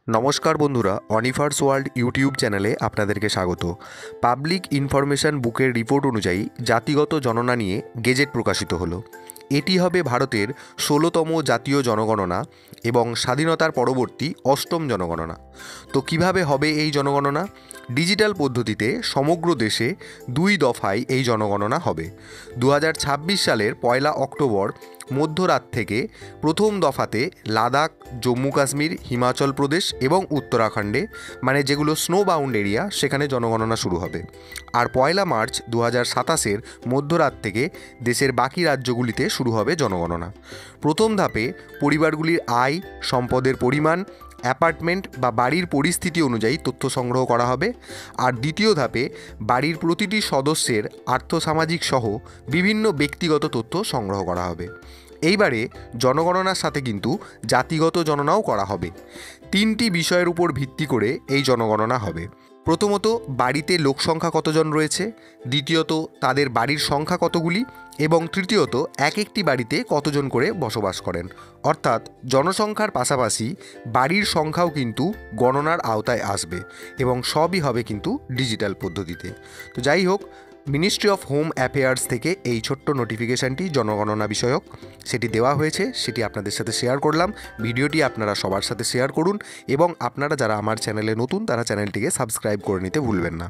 নমস্কার বন্ধুরা, অনিভার্স world YouTube চ্যানেলে আপনাদেরকে স্বাগত। পাবলিক ইনফরমেশন বুকের রিপোর্ট অনুযায়ী জাতিগত গণনা নিয়ে গেজেট প্রকাশিত হলো। এটি হবে ভারতের ১৬তম জাতীয় জনগণনা এবং স্বাধীনতার পরবর্তী ৮ম জনগণনা। তো কিভাবে হবে এই জনগণনা? ডিজিটাল পদ্ধতিতে সমগ্র দেশে ২ দফায় এই জনগণনা হবে। ২০২৬ সালের ১ অক্টোবর মধ্যরাত থেকে প্রথম দফাতে লাদাখ, জম্মু কাশ্মীর, হিমাচল প্রদেশ এবং উত্তরাখণ্ডে, মানে যেগুলো স্নো বাউন্ড এরিয়া, সেখানে জনগণনা শুরু হবে। আর ১ মার্চ ২০২৭-এর মধ্যরাত থেকে দেশের বাকি রাজ্যগুলিতে শুরু হবে জনগণনা। প্রথম ধাপে পরিবারগুলির আয়, সম্পদের পরিমাণ, অ্যাপার্টমেন্ট বা বাড়ির পরিস্থিতি অনুযায়ী তথ্য সংগ্রহ করা হবে। আর দ্বিতীয় ধাপে বাড়ির প্রতিটি সদস্যের আর্থসামাজিক সহ বিভিন্ন ব্যক্তিগত তথ্য সংগ্রহ করা হবে। এইবারে জনগণনার সাথে কিন্তু জাতিগত গণনাও করা হবে। ৩টি বিষয়ের উপর ভিত্তি করে এই জনগণনা হবে। প্রথমত, বাড়িতে লোকসংখ্যা কতজন রয়েছে, দ্বিতীয়ত তাদের বাড়ির সংখ্যা কতগুলি, এবং তৃতীয়ত এক একটি বাড়িতে কতজন করে বসবাস করেন। অর্থাৎ জনসংখ্যার পাশাপাশি বাড়ির সংখ্যাও কিন্তু গণনার আওতায় আসবে এবং সবই হবে কিন্তু ডিজিটাল পদ্ধতিতে। তো যাই হোক, মিনিস্ট্রি অফ হোম অ্যাফেয়ার্স থেকে এই ছোট্ট নোটিফিকেশানটি জনগণনা বিষয়ক সেটি দেওয়া হয়েছে, সেটি আপনাদের সাথে শেয়ার করলাম। ভিডিওটি আপনারা সবার সাথে শেয়ার করুন এবং আপনারা যারা আমার চ্যানেলে নতুন তারা চ্যানেলটিকে সাবস্ক্রাইব করে নিতে ভুলবেন না।